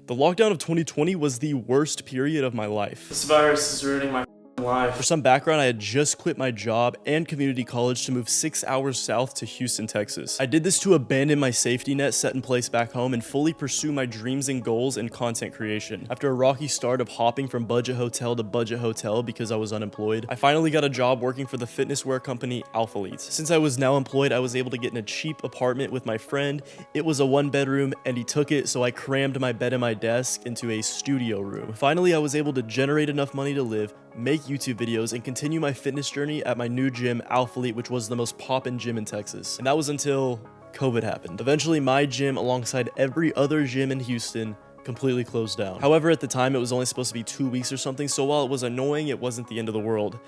The lockdown of 2020 was the worst period of my life. This virus is ruining my life. For some background, I had just quit my job and community college to move 6 hours south to Houston, Texas. I did this to abandon my safety net set in place back home and fully pursue my dreams and goals in content creation. After a rocky start of hopping from budget hotel to budget hotel because I was unemployed, I finally got a job working for the fitness wear company Alphalete. Since I was now employed, I was able to get in a cheap apartment with my friend. It was a 1-bedroom and he took it, so I crammed my bed and my desk into a studio room. Finally, I was able to generate enough money to live, make YouTube videos, and continue my fitness journey at my new gym, Alphalete, which was the most poppin' gym in Texas. And that was until COVID happened. Eventually, my gym, alongside every other gym in Houston, completely closed down. However, at the time, it was only supposed to be 2 weeks or something, so while it was annoying, it wasn't the end of the world.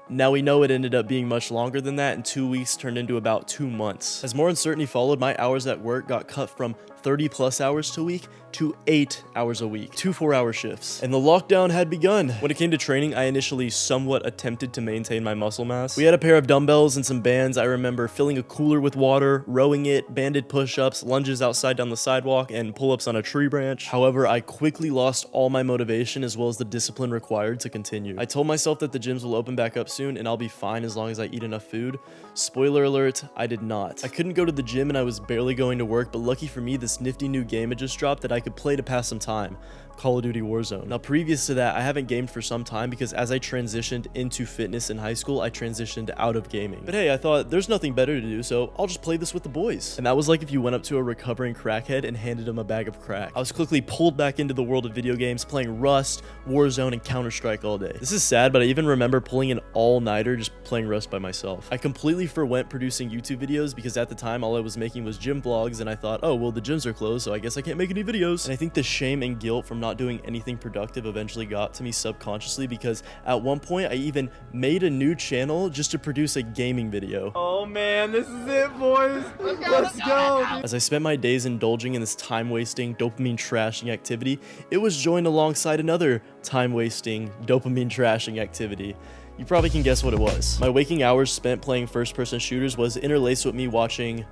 Now we know it ended up being much longer than that, and 2 weeks turned into about 2 months. As more uncertainty followed, my hours at work got cut from 30+ hours a week to 8 hours a week, 2 4-hour shifts. And the lockdown had begun. When it came to training, I initially somewhat attempted to maintain my muscle mass. We had a pair of dumbbells and some bands. I remember filling a cooler with water, rowing it, banded push-ups, lunges outside down the sidewalk, and pull-ups on a tree branch. However, I quickly lost all my motivation as well as the discipline required to continue. I told myself that the gyms will open back up soon and I'll be fine as long as I eat enough food. Spoiler alert, I did not. I couldn't go to the gym and I was barely going to work, but lucky for me, this nifty new game had just dropped that I could play to pass some time. Call of Duty Warzone. Now, previous to that, I haven't gamed for some time because as I transitioned into fitness in high school, I transitioned out of gaming. But hey, I thought there's nothing better to do, so I'll just play this with the boys. And that was like if you went up to a recovering crackhead and handed him a bag of crack. I was quickly pulled back into the world of video games, playing Rust, Warzone, and Counter-Strike all day. This is sad, but I even remember pulling an all-nighter just playing Rust by myself. I completely forwent producing YouTube videos because at the time, all I was making was gym vlogs, and I thought, oh, well, the gyms are closed, so I guess I can't make any videos. And I think the shame and guilt from not doing anything productive eventually got to me subconsciously, because at one point I even made a new channel just to produce a gaming video. Oh man, this is it, boys. Let's go. As I spent my days indulging in this time-wasting, dopamine-trashing activity, it was joined alongside another time-wasting, dopamine-trashing activity. You probably can guess what it was. My waking hours spent playing first-person shooters was interlaced with me watching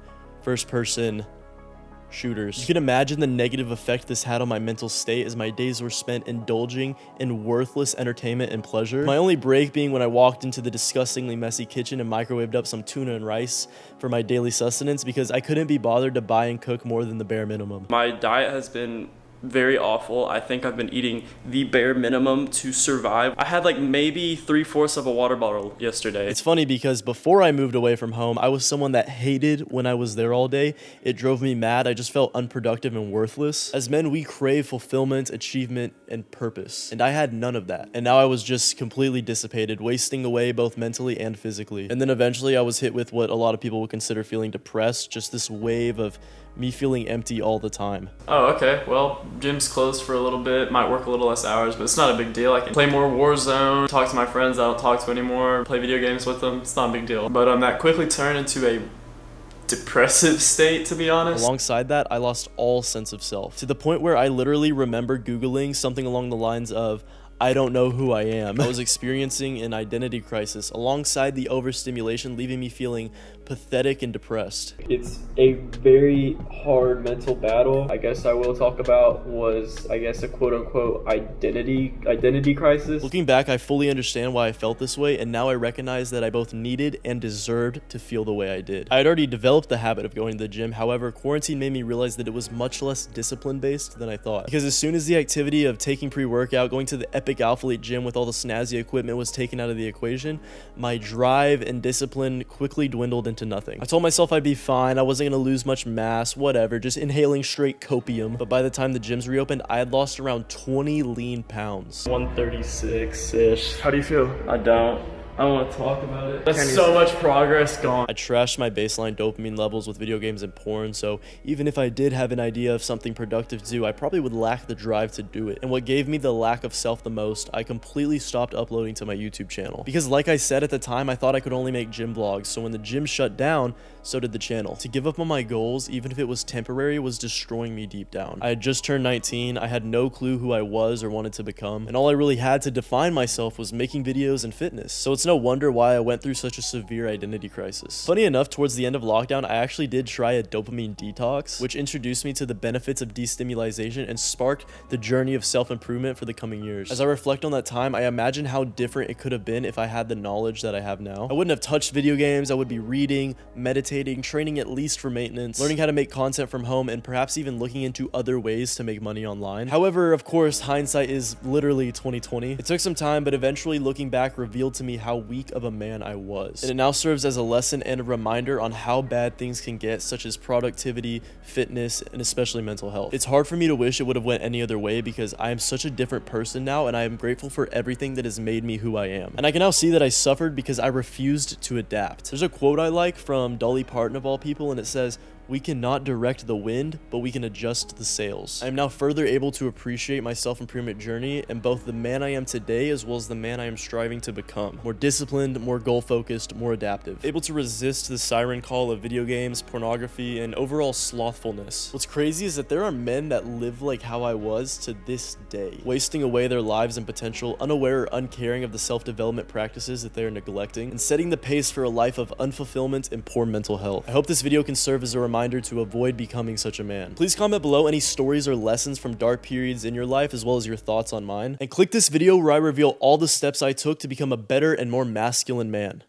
first-person shooters. You can imagine the negative effect this had on my mental state as my days were spent indulging in worthless entertainment and pleasure. My only break being when I walked into the disgustingly messy kitchen and microwaved up some tuna and rice for my daily sustenance because I couldn't be bothered to buy and cook more than the bare minimum. My diet has been very awful. I think I've been eating the bare minimum to survive. I had like maybe 3/4 of a water bottle yesterday. It's funny because before I moved away from home, I was someone that hated when I was there all day. It drove me mad. I just felt unproductive and worthless. As men, we crave fulfillment, achievement, and purpose. And I had none of that. And now I was just completely dissipated, wasting away both mentally and physically. And then eventually I was hit with what a lot of people would consider feeling depressed, just this wave of me feeling empty all the time. Oh, okay. Well, gym's closed for a little bit. Might work a little less hours, but it's not a big deal. I can play more Warzone, talk to my friends I don't talk to anymore, play video games with them. It's not a big deal. But that quickly turned into a depressive state, to be honest. Alongside that, I lost all sense of self, to the point where I literally remember Googling something along the lines of, I don't know who I am. I was experiencing an identity crisis alongside the overstimulation, leaving me feeling pathetic and depressed. It's a very hard mental battle. I guess I will talk about was, a quote-unquote identity crisis. Looking back, I fully understand why I felt this way, and now I recognize that I both needed and deserved to feel the way I did. I had already developed the habit of going to the gym. However, quarantine made me realize that it was much less discipline-based than I thought. Because as soon as the activity of taking pre-workout, going to the epic Alphalete gym with all the snazzy equipment was taken out of the equation, my drive and discipline quickly dwindled into nothing. I told myself I'd be fine, I wasn't gonna lose much mass, whatever, just inhaling straight copium. But by the time the gyms reopened, I had lost around 20 lean pounds. 136-ish. How do you feel? I don't want to talk about it. That's so much progress gone. I trashed my baseline dopamine levels with video games and porn, so even if I did have an idea of something productive to do, I probably would lack the drive to do it. And what gave me the lack of self the most, I completely stopped uploading to my YouTube channel. Because like I said at the time, I thought I could only make gym vlogs, so when the gym shut down, so did the channel. To give up on my goals, even if it was temporary, was destroying me deep down. I had just turned 19, I had no clue who I was or wanted to become, and all I really had to define myself was making videos and fitness. So it's no wonder why I went through such a severe identity crisis. Funny enough, towards the end of lockdown, I actually did try a dopamine detox, which introduced me to the benefits of destimulation and sparked the journey of self-improvement for the coming years. As I reflect on that time, I imagine how different it could have been if I had the knowledge that I have now. I wouldn't have touched video games. I would be reading, meditating, training at least for maintenance, learning how to make content from home, and perhaps even looking into other ways to make money online. However, of course, hindsight is literally 2020. It took some time, but eventually looking back revealed to me how weak of a man I was. And it now serves as a lesson and a reminder on how bad things can get, such as productivity, fitness, and especially mental health. It's hard for me to wish it would have went any other way because I am such a different person now, and I am grateful for everything that has made me who I am. And I can now see that I suffered because I refused to adapt. There's a quote I like from Dolly Parton of all people, and it says, "We cannot direct the wind, but we can adjust the sails." I am now further able to appreciate my self-improvement journey and both the man I am today as well as the man I am striving to become. More disciplined, more goal-focused, more adaptive. Able to resist the siren call of video games, pornography, and overall slothfulness. What's crazy is that there are men that live like how I was to this day, wasting away their lives and potential, unaware or uncaring of the self-development practices that they are neglecting, and setting the pace for a life of unfulfillment and poor mental health. I hope this video can serve as a reminder to avoid becoming such a man. Please comment below any stories or lessons from dark periods in your life as well as your thoughts on mine. And click this video where I reveal all the steps I took to become a better and more masculine man.